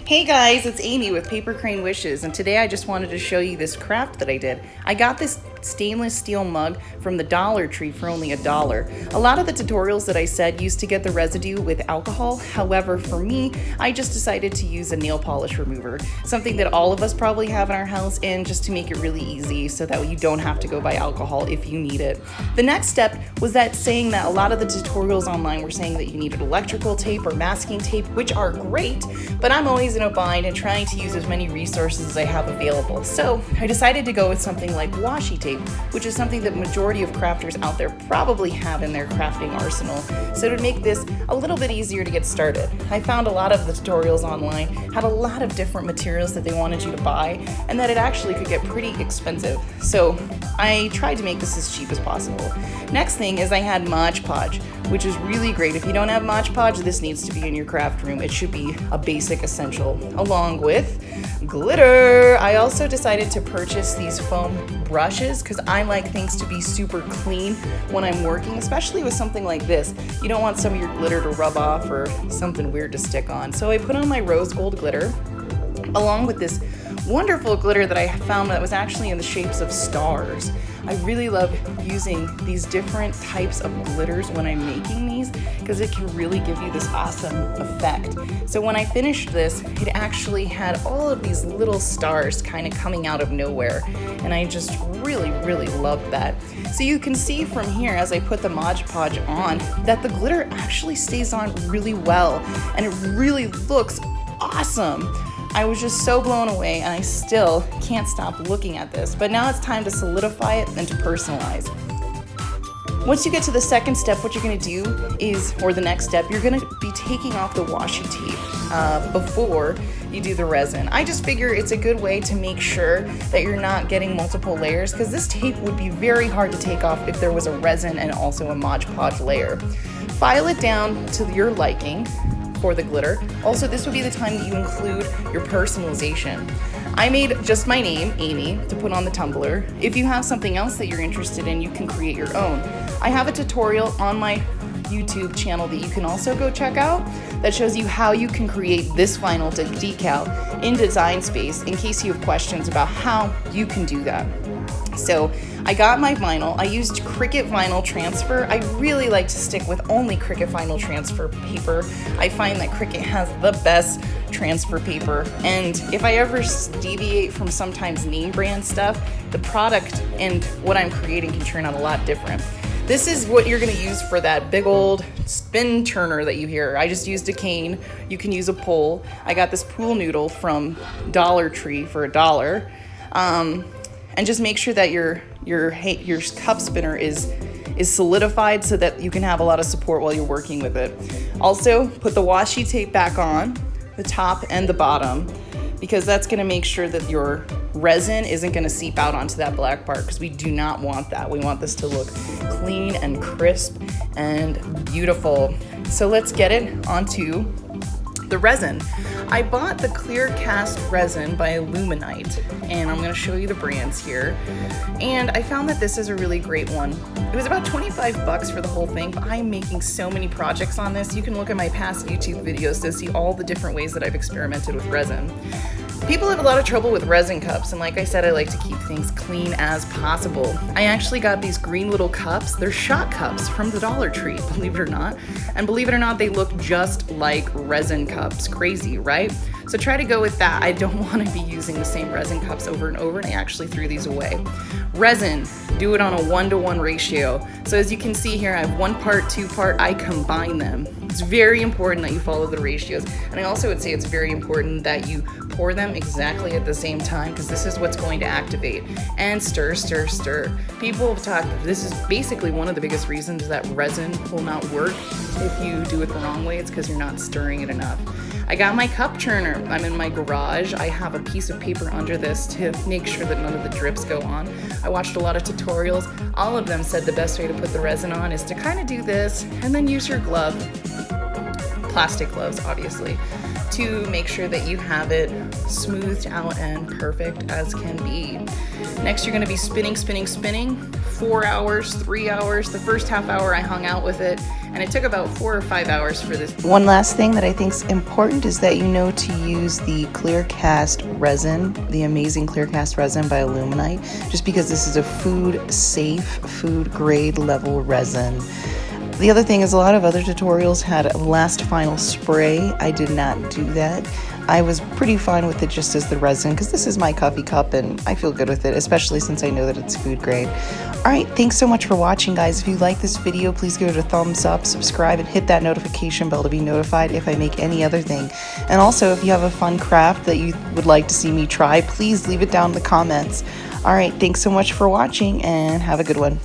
Hey guys, it's Amy with papercranewishes, and today I just wanted to show you this craft that I did. I got this stainless steel mug from the Dollar Tree for only $1. A lot of the tutorials that I said used to get the residue with alcohol. However, for me, I just decided to use a nail polish remover, something that all of us probably have in our house, and just to make it really easy so that you don't have to go buy alcohol if you need it. The next step was saying that a lot of the tutorials online were saying that you needed electrical tape or masking tape, which are great, but I'm always in a bind and trying to use as many resources as I have available. So I decided to go with something like washi tape, which is something that majority of crafters out there probably have in their crafting arsenal. So to make this a little bit easier to get started, I found a lot of the tutorials online had a lot of different materials that they wanted you to buy, and that it actually could get pretty expensive. So I tried to make this as cheap as possible. Next thing is I had Mod Podge, which is really great. If you don't have Mod Podge, this needs to be in your craft room. It should be a basic essential, along with glitter. I also decided to purchase these foam brushes because I like things to be super clean when I'm working, especially with something like this. You don't want some of your glitter to rub off or something weird to stick on. So I put on my rose gold glitter along with this wonderful glitter that I found that was actually in the shapes of stars. I really love using these different types of glitters when I'm making these because it can really give you this awesome effect. So when I finished this, it actually had all of these little stars kind of coming out of nowhere, and I just really loved that. So you can see from here as I put the Mod Podge on that the glitter actually stays on really well, and it really looks awesome. I was just so blown away, and I still can't stop looking at this. But now it's time to solidify it and to personalize. Once you get to the second step, what you're gonna do is, or the next step, you're gonna be taking off the washi tape before you do the resin. I just figure it's a good way to make sure that you're not getting multiple layers, because this tape would be very hard to take off if there was a resin and also a Mod Podge layer. File it down to your liking for the glitter. Also, this would be the time that you include your personalization. I made just my name, Amy, to put on the tumbler. If you have something else that you're interested in, you can create your own. I have a tutorial on my YouTube channel that you can also go check out that shows you how you can create this vinyl to decal in Design Space in case you have questions about how you can do that. So I got my vinyl. I used Cricut vinyl transfer. I really like to stick with only Cricut vinyl transfer paper. I find that Cricut has the best transfer paper, and if I ever deviate from sometimes name brand stuff, the product and what I'm creating can turn out a lot different. This is what you're gonna use for that big old spin turner that you hear. I just used a cane. You can use a pole. I got this pool noodle from Dollar Tree for $1. And just make sure that your cup spinner is solidified so that you can have a lot of support while you're working with it. Also, put the washi tape back on the top and the bottom, because that's gonna make sure that your resin isn't gonna seep out onto that black part, because we do not want that. We want this to look clean and crisp and beautiful. So let's get it onto the resin. I bought the clear cast resin by Illuminite, and I'm gonna show you the brands here. And I found that this is a really great one. It was about 25 bucks for the whole thing, but I'm making so many projects on this. You can look at my past YouTube videos to see all the different ways that I've experimented with resin. People have a lot of trouble with resin cups, and like I said, I like to keep things clean as possible. I actually got these green little cups. They're shot cups from the Dollar Tree, believe it or not. And believe it or not, they look just like resin cups. Crazy, right? So try to go with that. I don't want to be using the same resin cups over and over, and I actually threw these away. Resin, do it on a 1-to-1 ratio. So as you can see here, I have 1 part, 2 part, I combine them. It's very important that you follow the ratios. And I also would say it's very important that you pour them exactly at the same time, because this is what's going to activate. And stir, stir, stir. People have talked, this is basically one of the biggest reasons that resin will not work if you do it the wrong way. It's because you're not stirring it enough. I got my cup churner. I'm in my garage. I have a piece of paper under this to make sure that none of the drips go on. I watched a lot of tutorials. All of them said the best way to put the resin on is to kind of do this and then use your glove, plastic gloves obviously, to make sure that you have it smoothed out and perfect as can be. Next, you're gonna be spinning, spinning, spinning. 4 hours, 3 hours. The first half hour I hung out with it, and it took about 4 or 5 hours for this. One last thing that I think is important is that you know to use the clear cast resin, the amazing clear cast resin by Illuminite, just because this is a food safe, food grade level resin. The other thing is a lot of other tutorials had a last final spray. I did not do that. I was pretty fine with it just as the resin because this is my coffee cup and I feel good with it, especially since I know that it's food grade. Alright, thanks so much for watching, guys. If you like this video, please give it a thumbs up, subscribe, and hit that notification bell to be notified if I make any other thing. And also, if you have a fun craft that you would like to see me try, please leave it down in the comments. Alright, thanks so much for watching and have a good one.